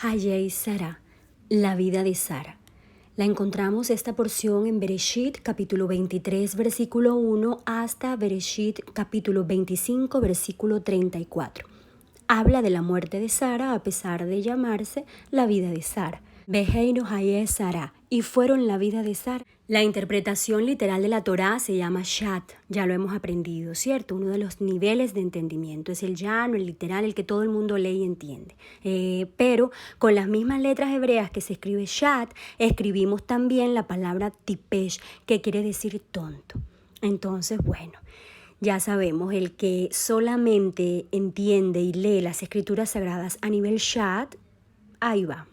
Hayei Sarah, la vida de Sara. La encontramos esta porción en Bereshit capítulo 23 versículo 1 hasta Bereshit capítulo 25 versículo 34. Habla de la muerte de Sara a pesar de llamarse la vida de Sara. Beheinu Hayei Sara, y fueron la vida de Sara. La interpretación literal de la Torá se llama Shat, ya lo hemos aprendido, ¿cierto? Uno de los niveles de entendimiento es el llano, el literal, el que todo el mundo lee y entiende. Pero con las mismas letras hebreas que se escribe Shat, escribimos también la palabra tipesh, que quiere decir tonto. Entonces, bueno, ya sabemos, el que solamente entiende y lee las escrituras sagradas a nivel Shat, ahí va.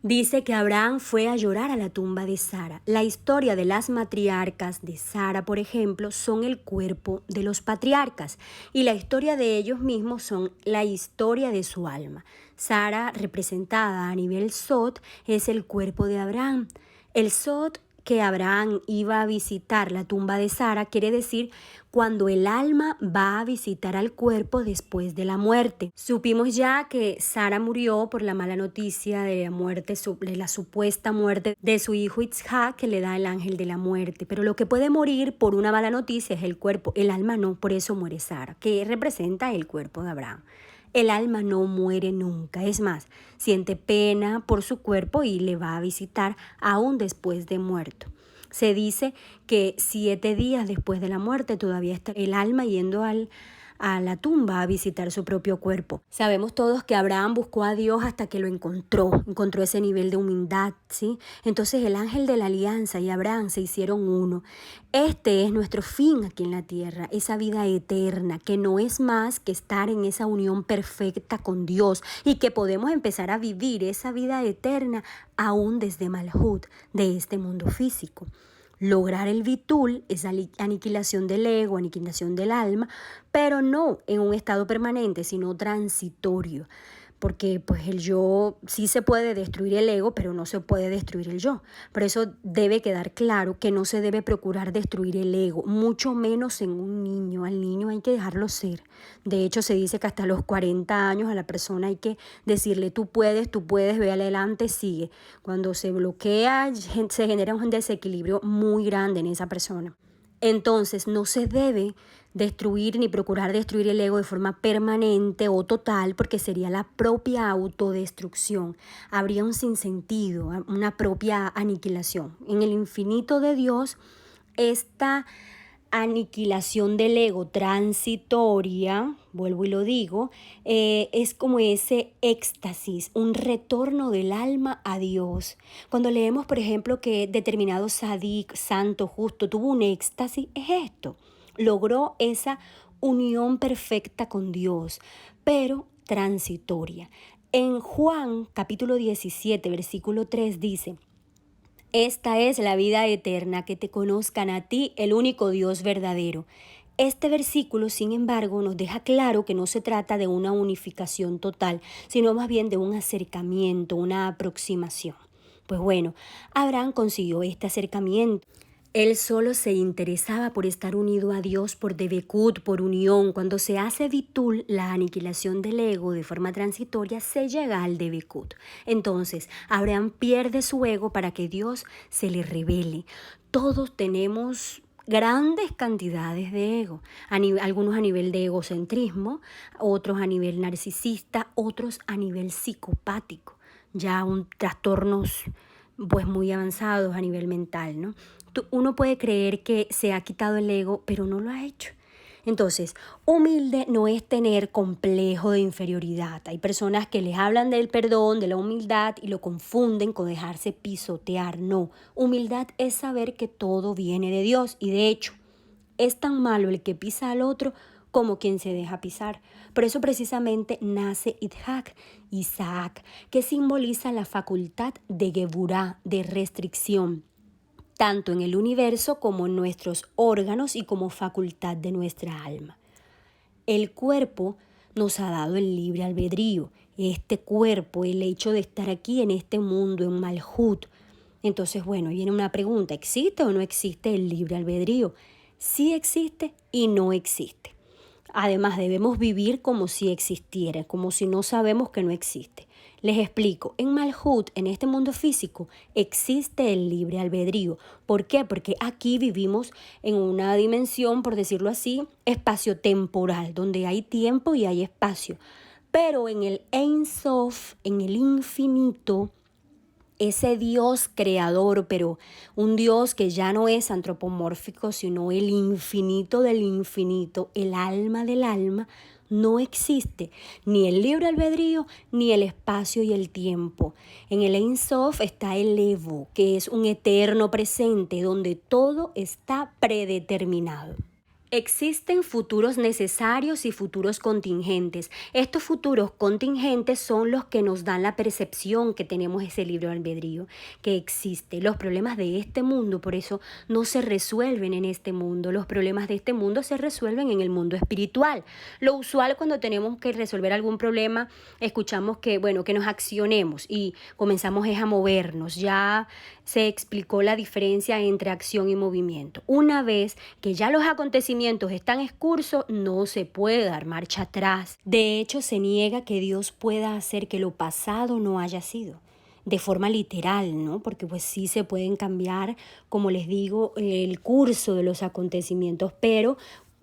Dice que Abraham fue a llorar a la tumba de Sara. La historia de las matriarcas de Sara, por ejemplo, son el cuerpo de los patriarcas y la historia de ellos mismos son la historia de su alma. Sara, representada a nivel Sot, es el cuerpo de Abraham. El Sot que Abraham iba a visitar la tumba de Sara quiere decir cuando el alma va a visitar al cuerpo después de la muerte. Supimos ya que Sara murió por la mala noticia de la muerte, de la supuesta muerte de su hijo Isaac que le da el ángel de la muerte. Pero lo que puede morir por una mala noticia es el cuerpo, el alma no, por eso muere Sara, que representa el cuerpo de Abraham. El alma no muere nunca, es más, siente pena por su cuerpo y le va a visitar aún después de muerto. Se dice que 7 días después de la muerte todavía está el alma yendo a la tumba a visitar su propio cuerpo. Sabemos todos que Abraham buscó a Dios hasta que lo encontró ese nivel de humildad, ¿sí? Entonces el ángel de la alianza y Abraham se hicieron uno. Este es nuestro fin aquí en la tierra, esa vida eterna, que no es más que estar en esa unión perfecta con Dios y que podemos empezar a vivir esa vida eterna aún desde Malhut, de este mundo físico. Lograr el bitul es aniquilación del ego, aniquilación del alma, pero no en un estado permanente, sino transitorio. Porque pues el yo sí se puede destruir el ego, pero no se puede destruir el yo. Por eso debe quedar claro que no se debe procurar destruir el ego, mucho menos en un niño. Al niño hay que dejarlo ser. De hecho, se dice que hasta los 40 años a la persona hay que decirle tú puedes, ve adelante, sigue. Cuando se bloquea, se genera un desequilibrio muy grande en esa persona. Entonces no se debe destruir ni procurar destruir el ego de forma permanente o total porque sería la propia autodestrucción. Habría un sinsentido, una propia aniquilación. En el infinito de Dios, esta aniquilación del ego transitoria, vuelvo y lo digo, es como ese éxtasis, un retorno del alma a Dios. Cuando leemos, por ejemplo, que determinado sadik, santo, justo, tuvo un éxtasis, es esto. Logró esa unión perfecta con Dios, pero transitoria. En Juan capítulo 17, versículo 3 dice: esta es la vida eterna, que te conozcan a ti, el único Dios verdadero. Este versículo, sin embargo, nos deja claro que no se trata de una unificación total, sino más bien de un acercamiento, una aproximación. Pues bueno, Abraham consiguió este acercamiento. Él solo se interesaba por estar unido a Dios por debekut, por unión. Cuando se hace bitul, la aniquilación del ego de forma transitoria, se llega al debekut. Entonces, Abraham pierde su ego para que Dios se le revele. Todos tenemos grandes cantidades de ego, algunos a nivel de egocentrismo, otros a nivel narcisista, otros a nivel psicopático, ya trastornos pues muy avanzados a nivel mental, ¿no? Uno puede creer que se ha quitado el ego, pero no lo ha hecho. Entonces, humilde no es tener complejo de inferioridad. Hay personas que les hablan del perdón, de la humildad y lo confunden con dejarse pisotear. No, humildad es saber que todo viene de Dios y de hecho, es tan malo el que pisa al otro como quien se deja pisar. Por eso precisamente nace Isaac, que simboliza la facultad de Geburá, de restricción, tanto en el universo como en nuestros órganos y como facultad de nuestra alma. El cuerpo nos ha dado el libre albedrío. Este cuerpo, el hecho de estar aquí en este mundo, en Malhut. Entonces, bueno, viene una pregunta: ¿existe o no existe el libre albedrío? Sí existe y no existe. Además, debemos vivir como si existiera, como si no sabemos que no existe. Les explico, en Malhut, en este mundo físico, existe el libre albedrío. ¿Por qué? Porque aquí vivimos en una dimensión, por decirlo así, espacio-temporal, donde hay tiempo y hay espacio. Pero en el Ein Sof, en el infinito, ese Dios creador, pero un Dios que ya no es antropomórfico, sino el infinito del infinito, el alma del alma, no existe ni el libre albedrío ni el espacio y el tiempo. En el Ein Sof está el Evo, que es un eterno presente donde todo está predeterminado. Existen futuros necesarios y futuros contingentes. Estos futuros contingentes son los que nos dan la percepción que tenemos ese libre albedrío, que existe. Los problemas de este mundo, por eso, no se resuelven en este mundo. Los problemas de este mundo se resuelven en el mundo espiritual. Lo usual cuando tenemos que resolver algún problema, escuchamos que nos accionemos y comenzamos a movernos. Ya se explicó la diferencia entre acción y movimiento. Una vez que ya los acontecimientos están en curso, no se puede dar marcha atrás. De hecho, se niega que Dios pueda hacer que lo pasado no haya sido. De forma literal, ¿no? Porque pues sí se pueden cambiar, como les digo, el curso de los acontecimientos, pero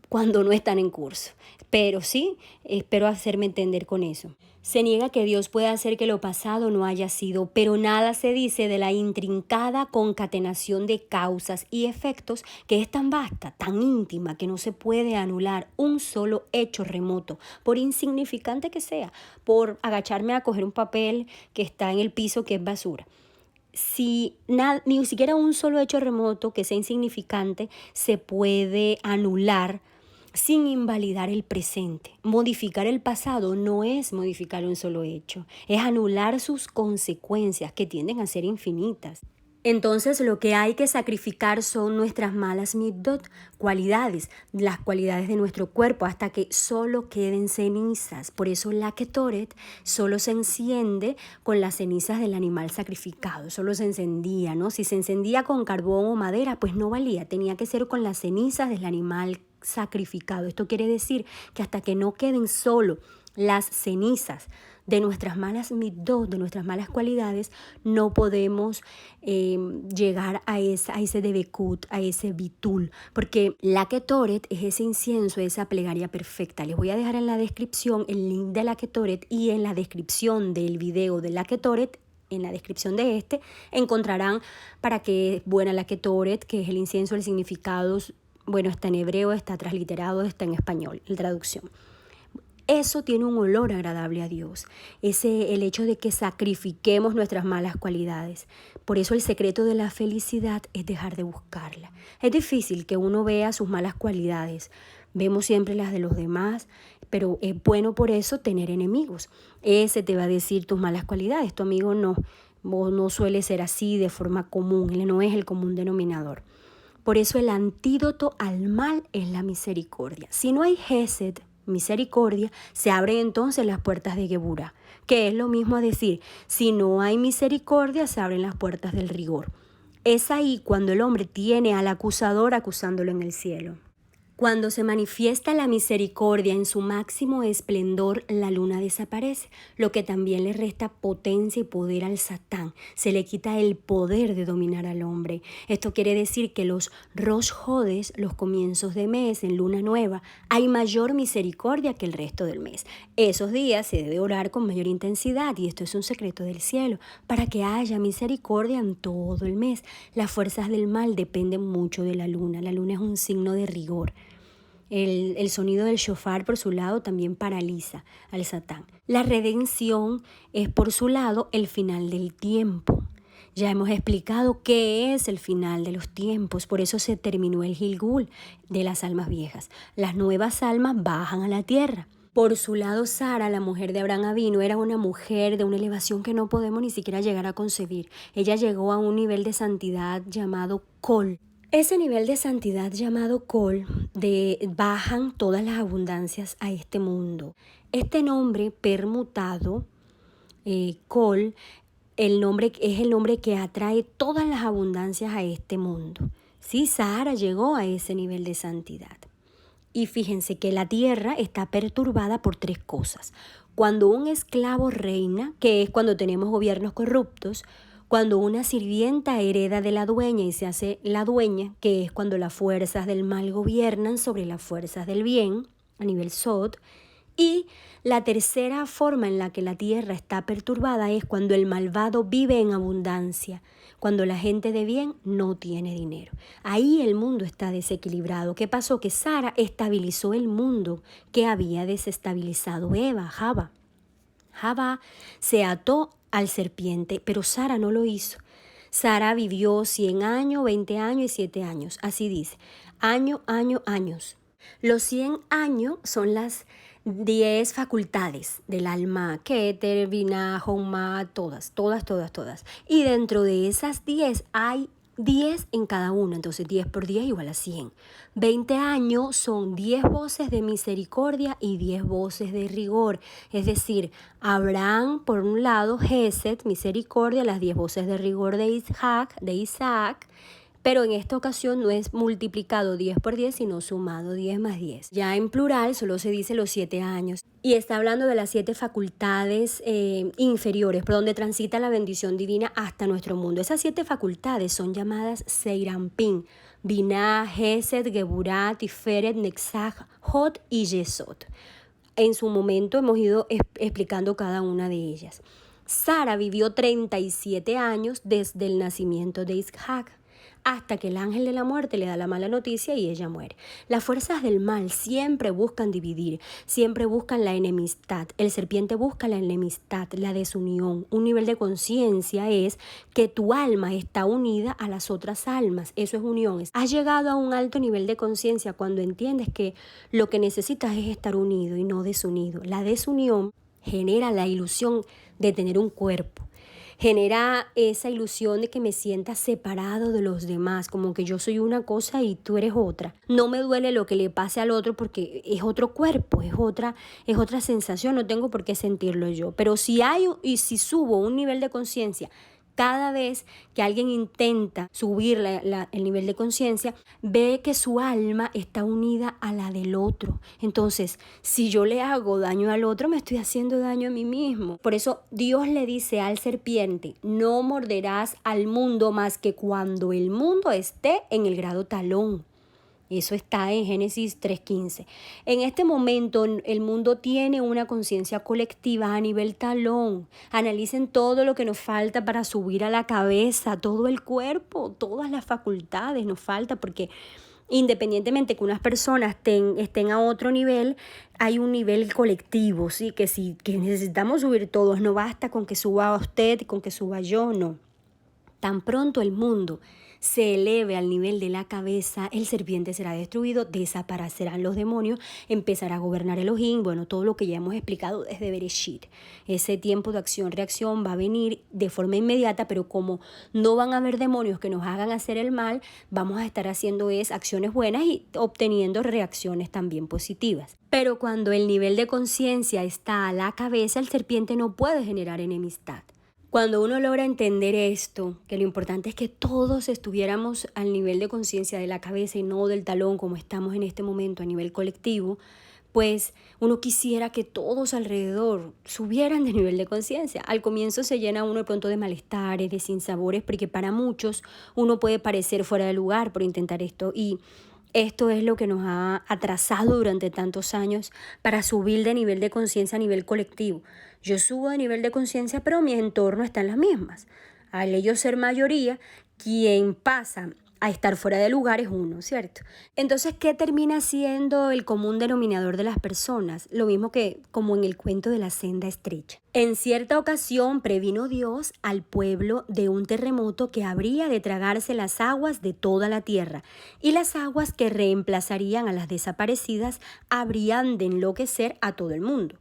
cuando no están en curso. Pero sí, espero hacerme entender con eso. Se niega que Dios pueda hacer que lo pasado no haya sido, pero nada se dice de la intrincada concatenación de causas y efectos que es tan vasta, tan íntima, que no se puede anular un solo hecho remoto, por insignificante que sea, por agacharme a coger un papel que está en el piso que es basura. Si ni siquiera un solo hecho remoto que sea insignificante se puede anular sin invalidar el presente. Modificar el pasado no es modificar un solo hecho, es anular sus consecuencias que tienden a ser infinitas. Entonces lo que hay que sacrificar son nuestras malas midot, cualidades, las cualidades de nuestro cuerpo, hasta que solo queden cenizas. Por eso la Ketoret solo se enciende con las cenizas del animal sacrificado, solo se encendía, ¿no? Si se encendía con carbón o madera, pues no valía, tenía que ser con las cenizas del animal sacrificado. Esto quiere decir que hasta que no queden solo las cenizas de nuestras malas midot, de nuestras malas cualidades, no podemos llegar a ese debekut, a ese bitul, porque la Ketoret es ese incienso, esa plegaria perfecta. Les voy a dejar en la descripción el link de la Ketoret y en la descripción del video de la Ketoret. En la descripción de encontrarán para qué es buena la Ketoret, que es el incienso, el significado. Bueno, está en hebreo, está transliterado, está en español, la traducción. Eso tiene un olor agradable a Dios, el hecho de que sacrifiquemos nuestras malas cualidades. Por eso el secreto de la felicidad es dejar de buscarla. Es difícil que uno vea sus malas cualidades. Vemos siempre las de los demás, pero es bueno por eso tener enemigos. Ese te va a decir tus malas cualidades, tu amigo no. No suele ser así de forma común, él no es el común denominador. Por eso el antídoto al mal es la misericordia. Si no hay Gesed, misericordia, se abren entonces las puertas de Geburah, que es lo mismo a decir, si no hay misericordia, se abren las puertas del rigor. Es ahí cuando el hombre tiene al acusador acusándolo en el cielo. Cuando se manifiesta la misericordia en su máximo esplendor, la luna desaparece, lo que también le resta potencia y poder al Satán. Se le quita el poder de dominar al hombre. Esto quiere decir que los Rosh Hodesh, los comienzos de mes en luna nueva, hay mayor misericordia que el resto del mes. Esos días se debe orar con mayor intensidad y esto es un secreto del cielo, para que haya misericordia en todo el mes. Las fuerzas del mal dependen mucho de la luna. La luna es un signo de rigor. El sonido del shofar por su lado también paraliza al Satán. La redención es por su lado el final del tiempo. Ya hemos explicado qué es el final de los tiempos, por eso se terminó el Gilgul de las almas viejas. Las nuevas almas bajan a la tierra. Por su lado, Sara, la mujer de Abraham Avinu, era una mujer de una elevación que no podemos ni siquiera llegar a concebir. Ella llegó a un nivel de santidad llamado Kol. Ese nivel de santidad llamado Kol, bajan todas las abundancias a este mundo. Este nombre permutado, Kol, es el nombre que atrae todas las abundancias a este mundo. Sí, Sahara llegó a ese nivel de santidad. Y fíjense que la tierra está perturbada por 3 cosas. Cuando un esclavo reina, que es cuando tenemos gobiernos corruptos, cuando una sirvienta hereda de la dueña y se hace la dueña, que es cuando las fuerzas del mal gobiernan sobre las fuerzas del bien, a nivel Sod, y la tercera forma en la que la tierra está perturbada es cuando el malvado vive en abundancia, cuando la gente de bien no tiene dinero. Ahí el mundo está desequilibrado. ¿Qué pasó? Que Sara estabilizó el mundo que había desestabilizado Java. Java se ató al serpiente, pero Sara no lo hizo. Sara vivió 100 años, 20 años y 7 años. Así dice, años. Los 100 años son las 10 facultades del alma, Keter, Binah, Jochma, todas. Y dentro de esas 10 hay 10 en cada una, entonces 10 por 10 igual a 100. 20 años son 10 voces de misericordia y 10 voces de rigor. Es decir, Abraham, por un lado, Gesed, misericordia, las 10 voces de rigor de Isaac, pero en esta ocasión no es multiplicado 10 por 10, sino sumado 10 más 10. Ya en plural solo se dice los 7 años. Y está hablando de las 7 facultades inferiores, por donde transita la bendición divina hasta nuestro mundo. Esas 7 facultades son llamadas Seirampin, Binah, Gesed, Geburah, Tiferet, Netzach, Hod y Yesod. En su momento hemos ido explicando cada una de ellas. Sara vivió 37 años desde el nacimiento de Isaac, hasta que el ángel de la muerte le da la mala noticia y ella muere. Las fuerzas del mal siempre buscan dividir, siempre buscan la enemistad. El serpiente busca la enemistad, la desunión. Un nivel de conciencia es que tu alma está unida a las otras almas. Eso es unión. Has llegado a un alto nivel de conciencia cuando entiendes que lo que necesitas es estar unido y no desunido. La desunión genera la ilusión de tener un cuerpo. Genera esa ilusión de que me sienta separado de los demás, como que yo soy una cosa y tú eres otra. No me duele lo que le pase al otro porque es otro cuerpo, es otra sensación, no tengo por qué sentirlo yo. Pero si subo un nivel de conciencia, cada vez que alguien intenta subir el nivel de conciencia, ve que su alma está unida a la del otro. Entonces, si yo le hago daño al otro, me estoy haciendo daño a mí mismo. Por eso Dios le dice al serpiente, no morderás al mundo más que cuando el mundo esté en el grado talón. Eso está en Génesis 3:15. En este momento el mundo tiene una conciencia colectiva a nivel talón. Analicen todo lo que nos falta para subir a la cabeza, todo el cuerpo, todas las facultades nos falta, porque independientemente que unas personas estén a otro nivel, hay un nivel colectivo, ¿sí? Que necesitamos subir todos. No basta con que suba usted y con que suba yo, no. Tan pronto el mundo se eleve al nivel de la cabeza, el serpiente será destruido, desaparecerán los demonios, empezará a gobernar Elohim, bueno, todo lo que ya hemos explicado desde Bereshit. Ese tiempo de acción-reacción va a venir de forma inmediata, pero como no van a haber demonios que nos hagan hacer el mal, vamos a estar haciendo acciones buenas y obteniendo reacciones también positivas. Pero cuando el nivel de conciencia está a la cabeza, el serpiente no puede generar enemistad. Cuando uno logra entender esto, que lo importante es que todos estuviéramos al nivel de conciencia de la cabeza y no del talón como estamos en este momento a nivel colectivo, pues uno quisiera que todos alrededor subieran de nivel de conciencia. Al comienzo se llena uno de pronto de malestares, de sinsabores, porque para muchos uno puede parecer fuera de lugar por intentar esto, y esto es lo que nos ha atrasado durante tantos años para subir de nivel de conciencia a nivel colectivo. Yo subo de nivel de conciencia, pero mi entorno está en las mismas. Al ellos ser mayoría, quien pasa a estar fuera de lugar es uno, ¿cierto? Entonces, ¿qué termina siendo el común denominador de las personas? Lo mismo que como en el cuento de la senda estrecha. En cierta ocasión previno Dios al pueblo de un terremoto que habría de tragarse las aguas de toda la tierra, y las aguas que reemplazarían a las desaparecidas habrían de enloquecer a todo el mundo.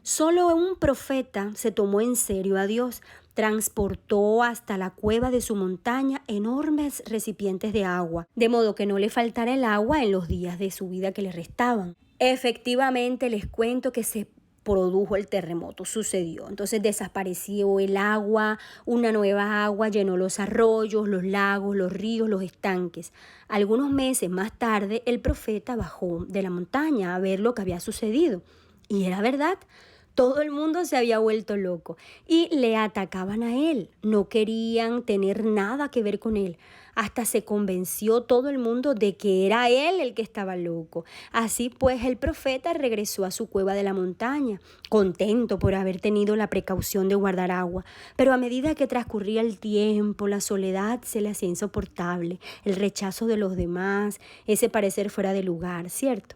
Solo un profeta se tomó en serio a Dios, transportó hasta la cueva de su montaña enormes recipientes de agua, de modo que no le faltara el agua en los días de su vida que le restaban. Efectivamente, les cuento que se produjo el terremoto, sucedió. Entonces desapareció el agua, una nueva agua llenó los arroyos, los lagos, los ríos, los estanques. Algunos meses más tarde, el profeta bajó de la montaña a ver lo que había sucedido. Y era verdad. Todo el mundo se había vuelto loco y le atacaban a él. No querían tener nada que ver con él. Hasta se convenció todo el mundo de que era él el que estaba loco. Así pues, el profeta regresó a su cueva de la montaña, contento por haber tenido la precaución de guardar agua. Pero a medida que transcurría el tiempo, la soledad se le hacía insoportable, el rechazo de los demás, ese parecer fuera de lugar, ¿cierto?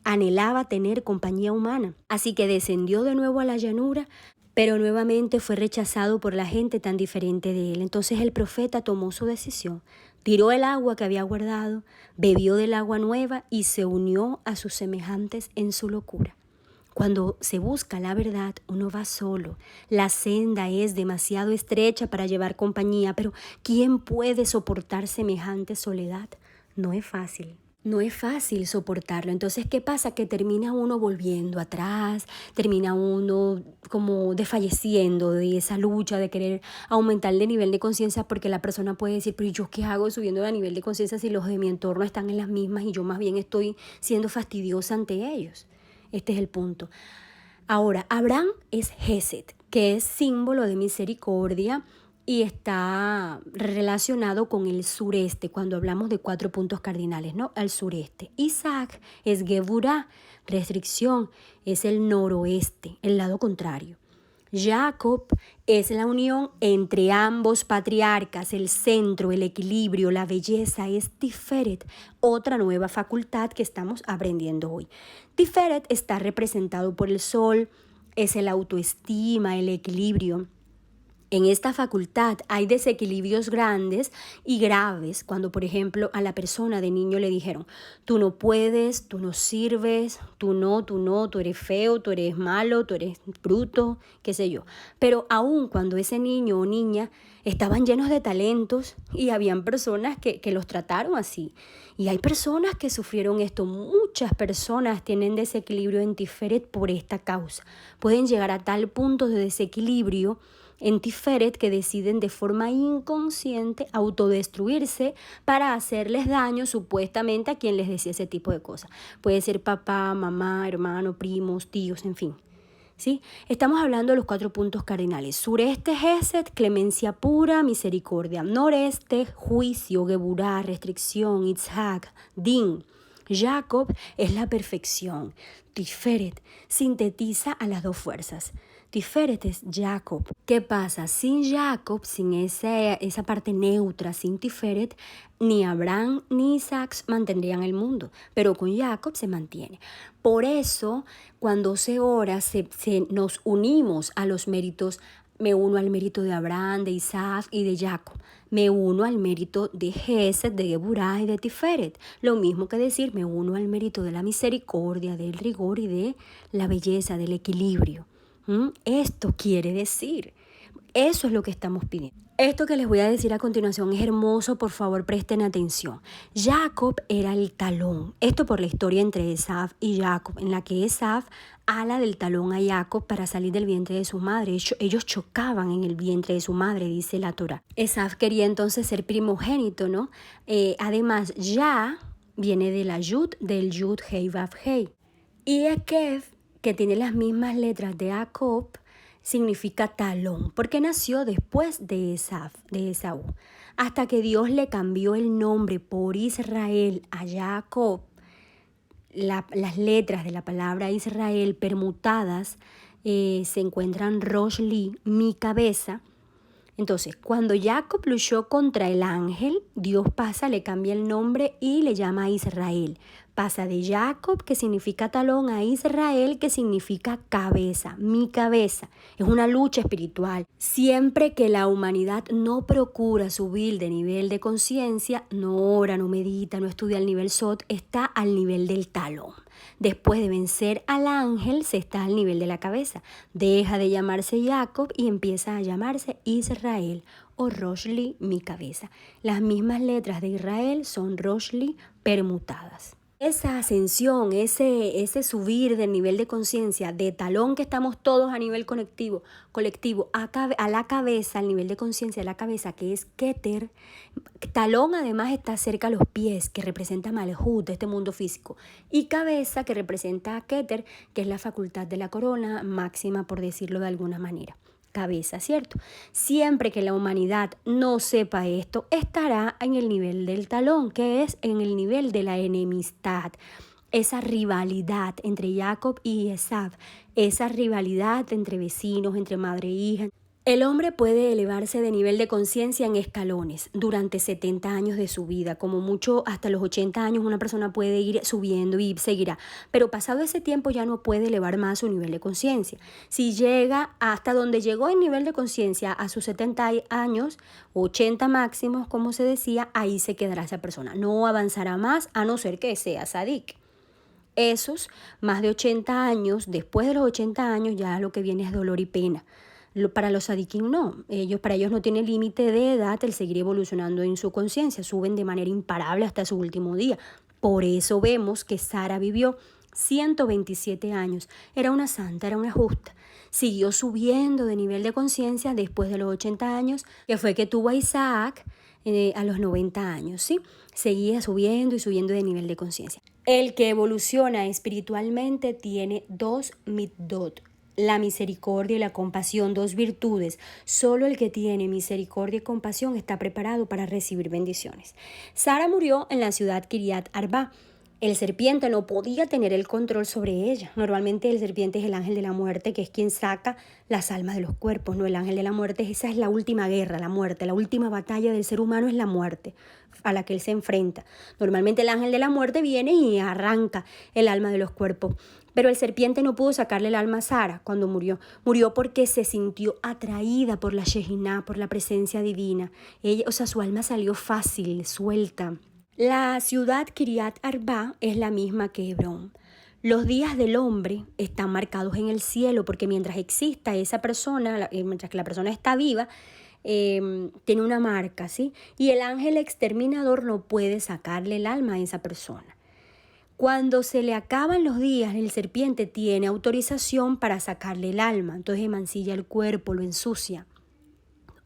Anhelaba tener compañía humana, así que descendió de nuevo a la llanura, pero nuevamente fue rechazado por la gente tan diferente de él. Entonces el profeta tomó su decisión, tiró el agua que había guardado, bebió del agua nueva y se unió a sus semejantes en su locura. Cuando se busca la verdad, uno va solo. La senda es demasiado estrecha para llevar compañía, pero ¿quién puede soportar semejante soledad? No es fácil. No es fácil soportarlo. Entonces, ¿qué pasa? Que termina uno volviendo atrás, termina uno como desfalleciendo de esa lucha de querer aumentar el nivel de conciencia, porque la persona puede decir, pero ¿yo qué hago subiendo el nivel de conciencia si los de mi entorno están en las mismas y yo más bien estoy siendo fastidiosa ante ellos? Este es el punto. Ahora, Abraham es Gesed, que es símbolo de misericordia, y está relacionado con el sureste, cuando hablamos de 4 puntos cardinales, ¿no? Al sureste. Isaac es Geburá, restricción, es el noroeste, el lado contrario. Jacob es la unión entre ambos patriarcas, el centro, el equilibrio, la belleza, es Tiferet, otra nueva facultad que estamos aprendiendo hoy. Tiferet está representado por el sol, es el autoestima, el equilibrio. En esta facultad hay desequilibrios grandes y graves cuando, por ejemplo, a la persona de niño le dijeron, tú no puedes, tú no sirves, tú eres feo, tú eres malo, tú eres bruto, qué sé yo. Pero aún cuando ese niño o niña estaban llenos de talentos y habían personas que los trataron así. Y hay personas que sufrieron esto. Muchas personas tienen desequilibrio en Tiferet por esta causa. Pueden llegar a tal punto de desequilibrio en Tiferet que deciden de forma inconsciente autodestruirse para hacerles daño supuestamente a quien les decía ese tipo de cosas. Puede ser papá, mamá, hermano, primos, tíos, en fin. ¿Sí? Estamos hablando de los 4 puntos cardinales. Sureste, Gesed, clemencia pura, misericordia. Noreste, juicio, Geburá, restricción, Itzhak, Din. Jacob es la perfección. Tiferet sintetiza a las 2 fuerzas. Tiferet es Jacob. ¿Qué pasa? Sin Jacob, sin esa parte neutra, sin Tiferet, ni Abraham ni Isaac mantendrían el mundo, pero con Jacob se mantiene. Por eso, cuando se ora, nos unimos a los méritos. Me uno al mérito de Abraham, de Isaac y de Jacob. Me uno al mérito de Gesed, de Geburá y de Tiferet. Lo mismo que decir, me uno al mérito de la misericordia, del rigor y de la belleza, del equilibrio. Esto quiere decir, eso es lo que estamos pidiendo. Esto que les voy a decir a continuación es hermoso, por favor presten atención. Jacob era el talón, esto por la historia entre Esav y Jacob, en la que Esav ala del talón a Jacob para salir del vientre de su madre. Ellos chocaban en el vientre de su madre, dice la Torá. Esav quería entonces ser primogénito, ¿no? Además, Ya viene de la Yud, del Yud, Hei, Vav, Hei. Y Ekev, que tiene las mismas letras de Jacob, significa talón, porque nació después de Esaú. Hasta que Dios le cambió el nombre por Israel a Jacob, las letras de la palabra Israel permutadas se encuentran Rosh Li, mi cabeza. Entonces, cuando Jacob luchó contra el ángel, Dios le cambia el nombre y le llama a Israel. Pasa de Jacob, que significa talón, a Israel, que significa cabeza, mi cabeza. Es una lucha espiritual. Siempre que la humanidad no procura subir de nivel de conciencia, no ora, no medita, no estudia el nivel Sot, está al nivel del talón. Después de vencer al ángel, se está al nivel de la cabeza. Deja de llamarse Jacob y empieza a llamarse Israel o Rosh Li, mi cabeza. Las mismas letras de Israel son Rosh Li permutadas. Esa ascensión, ese subir del nivel de conciencia, de talón que estamos todos a nivel colectivo a la cabeza, al nivel de conciencia de la cabeza, que es Keter. Talón además está cerca a los pies, que representa Malhut, este mundo físico. Y cabeza, que representa a Keter, que es la facultad de la corona máxima, por decirlo de alguna manera. Cabeza, ¿cierto? Siempre que la humanidad no sepa esto, estará en el nivel del talón, que es en el nivel de la enemistad, esa rivalidad entre Jacob y Esav, esa rivalidad entre vecinos, entre madre e hija. El hombre puede elevarse de nivel de conciencia en escalones durante 70 años de su vida, como mucho hasta los 80 años una persona puede ir subiendo y seguirá, pero pasado ese tiempo ya no puede elevar más su nivel de conciencia. Si llega hasta donde llegó el nivel de conciencia a sus 70 años, 80 máximos, como se decía, ahí se quedará esa persona, no avanzará más a no ser que sea sadik. Esos más de 80 años, después de los 80 años ya lo que viene es dolor y pena. Para los sadikim no, para ellos no tiene límite de edad el seguir evolucionando en su conciencia, suben de manera imparable hasta su último día. Por eso vemos que Sara vivió 127 años, era una santa, era una justa. Siguió subiendo de nivel de conciencia después de los 80 años, que fue que tuvo a Isaac a los 90 años, ¿sí? Seguía subiendo y subiendo de nivel de conciencia. El que evoluciona espiritualmente tiene 2 middot, la misericordia y la compasión, 2 virtudes. Solo el que tiene misericordia y compasión está preparado para recibir bendiciones. Sara murió en la ciudad Kiriat Arba. El serpiente no podía tener el control sobre ella. Normalmente el serpiente es el ángel de la muerte, que es quien saca las almas de los cuerpos, ¿no? El ángel de la muerte, esa es la última guerra, la muerte. La última batalla del ser humano es la muerte a la que él se enfrenta. Normalmente el ángel de la muerte viene y arranca el alma de los cuerpos. Pero el serpiente no pudo sacarle el alma a Sara cuando murió. Murió porque se sintió atraída por la Shejiná, por la presencia divina. Su alma salió fácil, suelta. La ciudad Kiriat Arba es la misma que Hebrón. Los días del hombre están marcados en el cielo porque mientras exista esa persona, mientras que la persona está viva, tiene una marca, ¿sí? Y el ángel exterminador no puede sacarle el alma a esa persona. Cuando se le acaban los días, el serpiente tiene autorización para sacarle el alma, entonces emancilla el cuerpo, lo ensucia.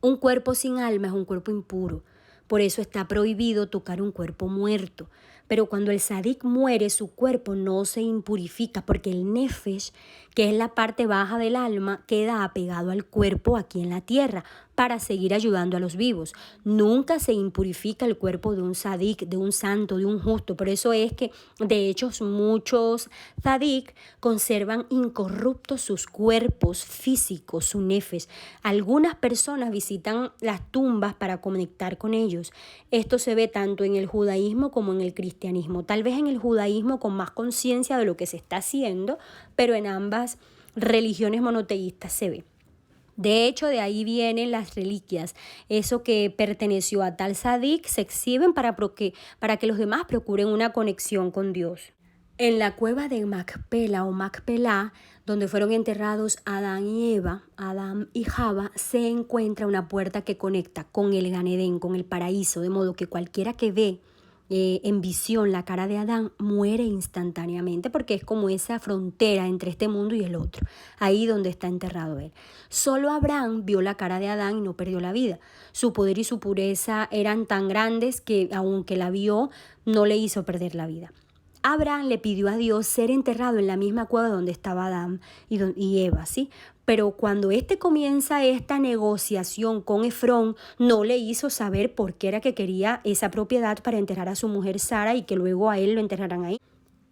Un cuerpo sin alma es un cuerpo impuro. Por eso está prohibido tocar un cuerpo muerto. Pero cuando el sadik muere, su cuerpo no se impurifica porque el nefesh, que es la parte baja del alma, queda apegado al cuerpo aquí en la tierra para seguir ayudando a los vivos. Nunca se impurifica el cuerpo de un sadik, de un santo, de un justo. Por eso es que, de hecho, muchos sadik conservan incorruptos sus cuerpos físicos, su nefesh. Algunas personas visitan las tumbas para conectar con ellos. Esto se ve tanto en el judaísmo como en el cristianismo. Tal vez en el judaísmo con más conciencia de lo que se está haciendo, pero en ambas religiones monoteístas se ve. De hecho, de ahí vienen las reliquias. Eso que perteneció a tal sadik se exhiben para que los demás procuren una conexión con Dios. En la cueva de Macpela o Macpelá, donde fueron enterrados Adán y Eva, Adán y Java, se encuentra una puerta que conecta con el Gan Edén, con el paraíso, de modo que cualquiera que ve en visión la cara de Adán muere instantáneamente porque es como esa frontera entre este mundo y el otro, ahí donde está enterrado él. Solo Abraham vio la cara de Adán y no perdió la vida. Su poder y su pureza eran tan grandes que aunque la vio, no le hizo perder la vida. Abraham le pidió a Dios ser enterrado en la misma cueva donde estaba Adán y Eva, ¿sí? Pero cuando comienza esta negociación con Efrón, no le hizo saber por qué era que quería esa propiedad para enterrar a su mujer Sara y que luego a él lo enterraran ahí.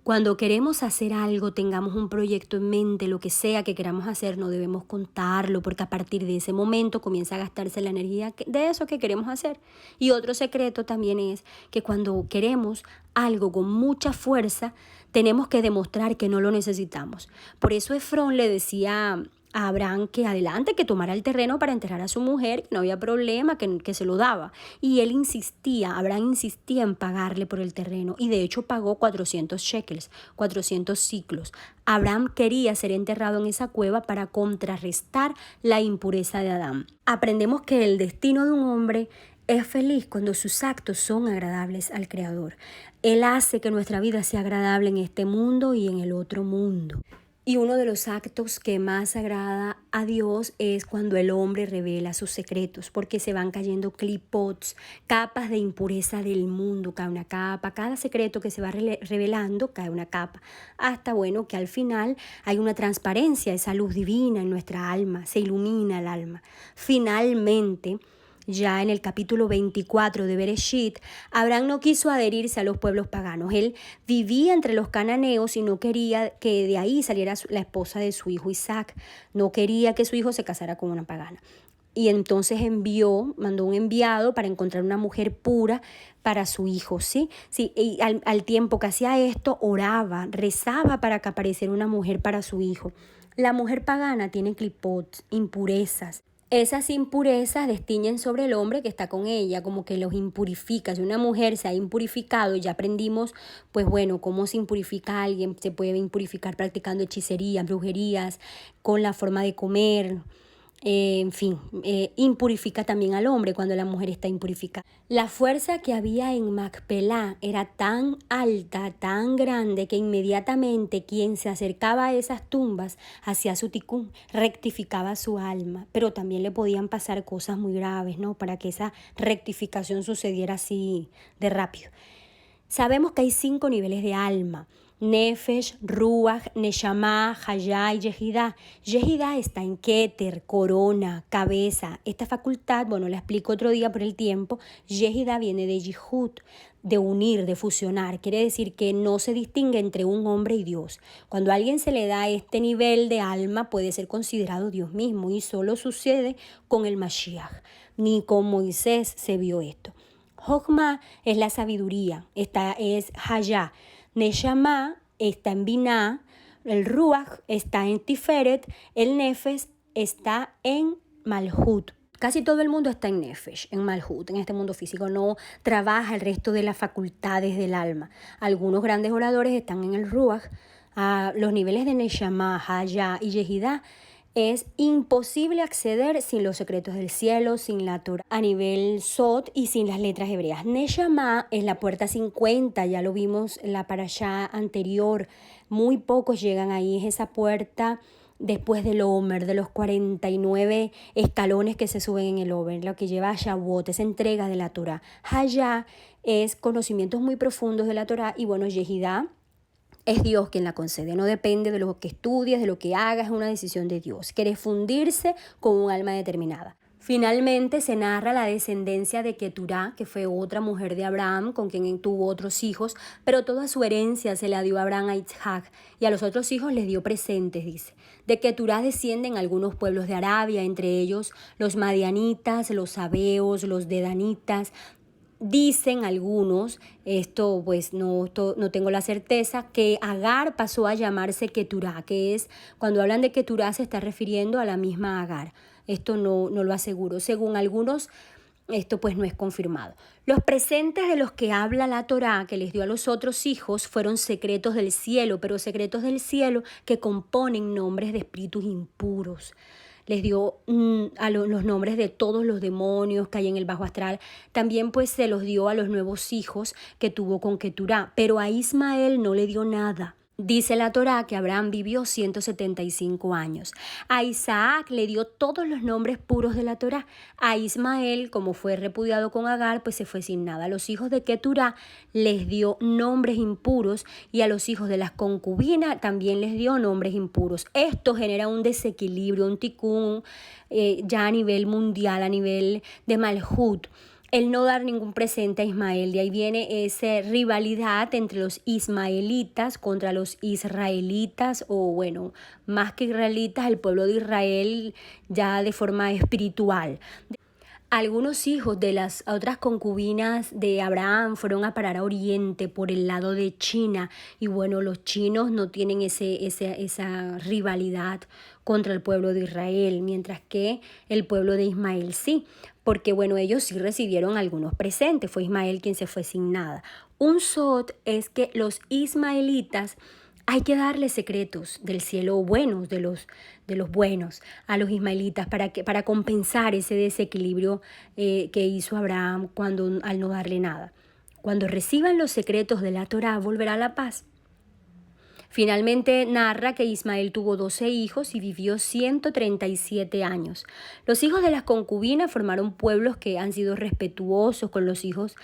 Cuando queremos hacer algo, tengamos un proyecto en mente, lo que sea que queramos hacer, no debemos contarlo porque a partir de ese momento comienza a gastarse la energía de eso que queremos hacer. Y otro secreto también es que cuando queremos algo con mucha fuerza, tenemos que demostrar que no lo necesitamos. Por eso Efrón le decía a Abraham que adelante, que tomara el terreno para enterrar a su mujer, que no había problema, que se lo daba. Y Abraham insistía en pagarle por el terreno y de hecho pagó 400 shekels, 400 ciclos. Abraham quería ser enterrado en esa cueva para contrarrestar la impureza de Adán. Aprendemos que el destino de un hombre es feliz cuando sus actos son agradables al Creador. Él hace que nuestra vida sea agradable en este mundo y en el otro mundo. Y uno de los actos que más agrada a Dios es cuando el hombre revela sus secretos, porque se van cayendo clipots, capas de impureza del mundo, cae una capa, cada secreto que se va revelando cae una capa, hasta bueno que al final hay una transparencia, esa luz divina en nuestra alma, se ilumina el alma. Finalmente, ya en el capítulo 24 de Bereshit, Abraham no quiso adherirse a los pueblos paganos. Él vivía entre los cananeos y no quería que de ahí saliera la esposa de su hijo Isaac. No quería que su hijo se casara con una pagana. Y entonces mandó un enviado para encontrar una mujer pura para su hijo, ¿sí? Sí, y al tiempo que hacía esto, oraba, rezaba para que apareciera una mujer para su hijo. La mujer pagana tiene clipots, impurezas. Esas impurezas destiñen sobre el hombre que está con ella, como que los impurifica. Si una mujer se ha impurificado, ya aprendimos, pues bueno, cómo se impurifica a alguien. Se puede impurificar practicando hechicería, brujerías, con la forma de comer. Impurifica también al hombre cuando la mujer está impurificada. La fuerza que había en Macpelá era tan alta, tan grande, que inmediatamente quien se acercaba a esas tumbas hacía su ticún, rectificaba su alma, pero también le podían pasar cosas muy graves, ¿no? Para que esa rectificación sucediera así de rápido. Sabemos que hay 5 niveles de alma: Nefesh, Ruach, Neshama, Hayá y Yehidá. Yehidá está en Keter, corona, cabeza. Esta facultad, bueno, la explico otro día por el tiempo. Yehidá viene de Yihud, de unir, de fusionar. Quiere decir que no se distingue entre un hombre y Dios. Cuando a alguien se le da este nivel de alma, puede ser considerado Dios mismo, y solo sucede con el Mashiach. Ni con Moisés se vio esto. Jochma es la sabiduría, esta es Hayá. Neshama está en Binah, el Ruach está en Tiferet, el Nefesh está en Malhut. Casi todo el mundo está en Nefesh, en Malhut, en este mundo físico. No trabaja el resto de las facultades del alma. Algunos grandes oradores están en el Ruach. A los niveles de Neshama, Hayá y Yehidá es imposible acceder sin los secretos del cielo, sin la Torah a nivel Sot y sin las letras hebreas. Neshama es la puerta 50, ya lo vimos en la parashá anterior. Muy pocos llegan ahí, es esa puerta después del Omer, de los 49 escalones que se suben en el Omer, lo que lleva a Shavuot, esa entrega de la Torah. Hayá es conocimientos muy profundos de la Torah, y bueno, Yehidá es Dios quien la concede, no depende de lo que estudies, de lo que hagas, es una decisión de Dios. Quiere fundirse con un alma determinada. Finalmente se narra la descendencia de Keturá, que fue otra mujer de Abraham, con quien tuvo otros hijos, pero toda su herencia se la dio Abraham a Isaac, y a los otros hijos les dio presentes, dice. De Keturá descienden algunos pueblos de Arabia, entre ellos los madianitas, los sabeos, los dedanitas. Dicen algunos, esto pues no tengo la certeza, que Agar pasó a llamarse Keturá, que es, cuando hablan de Keturá se está refiriendo a la misma Agar. Esto no lo aseguro. Según algunos, esto pues no es confirmado. Los presentes de los que habla la Torá, que les dio a los otros hijos, fueron secretos del cielo, pero secretos del cielo que componen nombres de espíritus impuros. Les dio los nombres de todos los demonios que hay en el bajo astral. También pues se los dio a los nuevos hijos que tuvo con Keturá, pero a Ismael no le dio nada. Dice la Torá que Abraham vivió 175 años. A Isaac le dio todos los nombres puros de la Torá. A Ismael, como fue repudiado con Agar, pues se fue sin nada. A los hijos de Keturá les dio nombres impuros, y a los hijos de las concubinas también les dio nombres impuros. Esto genera un desequilibrio, un tikkun ya a nivel mundial, a nivel de Malhut. El no dar ningún presente a Ismael. De ahí viene esa rivalidad entre los ismaelitas contra los israelitas, o bueno, más que israelitas, el pueblo de Israel ya de forma espiritual. Algunos hijos de las otras concubinas de Abraham fueron a parar a Oriente por el lado de China, y bueno, los chinos no tienen esa rivalidad contra el pueblo de Israel, mientras que el pueblo de Ismael sí, porque bueno, ellos sí recibieron algunos presentes, fue Ismael quien se fue sin nada. Un sot es que los ismaelitas Hay que darle secretos del cielo buenos, de los buenos, a los ismaelitas para compensar ese desequilibrio que hizo Abraham al no darle nada. Cuando reciban los secretos de la Torá, volverá la paz. Finalmente narra que Ismael tuvo 12 hijos y vivió 137 años. Los hijos de las concubinas formaron pueblos que han sido respetuosos con los hijos,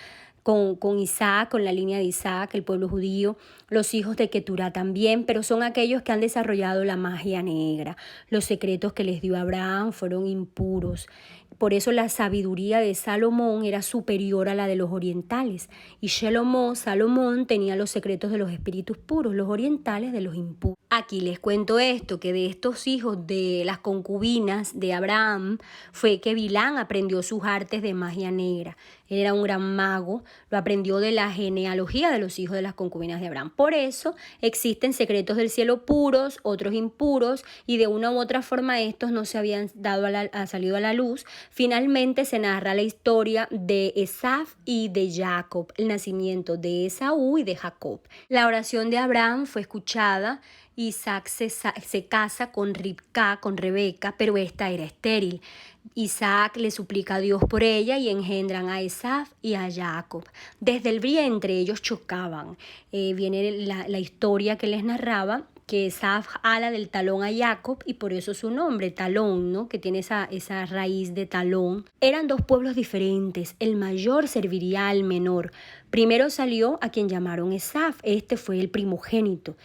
con Isaac, con la línea de Isaac, el pueblo judío, los hijos de Keturá también, pero son aquellos que han desarrollado la magia negra. Los secretos que les dio Abraham fueron impuros. Por eso la sabiduría de Salomón era superior a la de los orientales. Y Salomón tenía los secretos de los espíritus puros, los orientales de los impuros. Aquí les cuento esto, que de estos hijos de las concubinas de Abraham fue que Bilán aprendió sus artes de magia negra. Él era un gran mago, lo aprendió de la genealogía de los hijos de las concubinas de Abraham. Por eso existen secretos del cielo puros, otros impuros, y de una u otra forma estos no se habían salido a la luz. Finalmente se narra la historia de Esaf y de Jacob, el nacimiento de Esaú y de Jacob. La oración de Abraham fue escuchada. Isaac se casa con Ribca, con Rebeca, pero esta era estéril. Isaac le suplica a Dios por ella y engendran a Esaf y a Jacob. Desde el vientre ellos chocaban. Viene la historia que les narraba, que Esaf ala del talón a Jacob y por eso su nombre, talón, ¿no? Que tiene esa raíz de talón. Eran dos pueblos diferentes. El mayor serviría al menor. Primero salió a quien llamaron Esaf. Este fue el primogénito.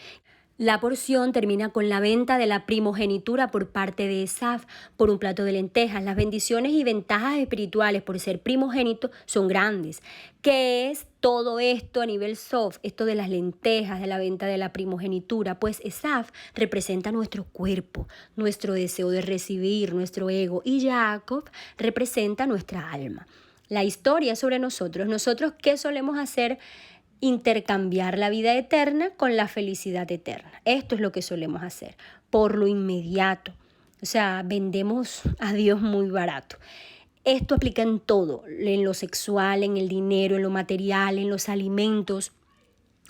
La porción termina con la venta de la primogenitura por parte de Esaf por un plato de lentejas. Las bendiciones y ventajas espirituales por ser primogénito son grandes. ¿Qué es todo esto a nivel soft? Esto de las lentejas, de la venta de la primogenitura. Pues Esaf representa nuestro cuerpo, nuestro deseo de recibir, nuestro ego. Y Jacob representa nuestra alma. La historia sobre nosotros. ¿Nosotros qué solemos hacer? Intercambiar la vida eterna con la felicidad eterna. Esto es lo que solemos hacer, por lo inmediato. O sea, vendemos a Dios muy barato. Esto aplica en todo, en lo sexual, en el dinero, en lo material, en los alimentos.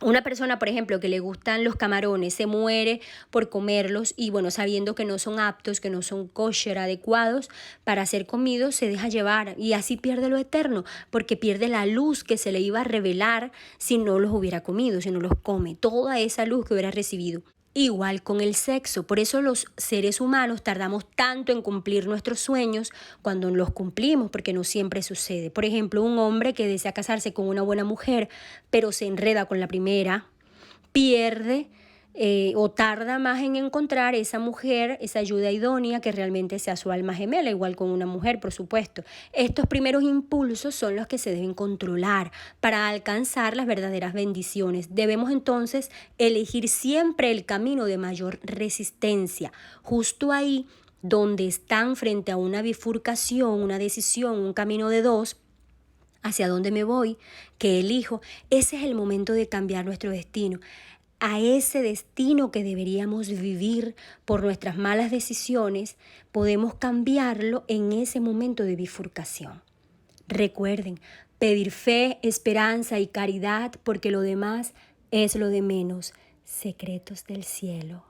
Una persona, por ejemplo, que le gustan los camarones, se muere por comerlos y bueno, sabiendo que no son aptos, que no son kosher adecuados para ser comidos, se deja llevar y así pierde lo eterno, porque pierde la luz que se le iba a revelar si no los hubiera comido, si no los come, toda esa luz que hubiera recibido. Igual con el sexo, por eso los seres humanos tardamos tanto en cumplir nuestros sueños cuando los cumplimos, porque no siempre sucede. Por ejemplo, un hombre que desea casarse con una buena mujer, pero se enreda con la primera, pierde o tarda más en encontrar esa mujer, esa ayuda idónea que realmente sea su alma gemela, igual con una mujer, por supuesto. Estos primeros impulsos son los que se deben controlar para alcanzar las verdaderas bendiciones. Debemos entonces elegir siempre el camino de mayor resistencia, justo ahí donde están frente a una bifurcación, una decisión, un camino de dos. ¿Hacia dónde me voy? ¿Qué elijo? Ese es el momento de cambiar nuestro destino. A ese destino que deberíamos vivir por nuestras malas decisiones, podemos cambiarlo en ese momento de bifurcación. Recuerden, pedir fe, esperanza y caridad, porque lo demás es lo de menos. Secretos del cielo.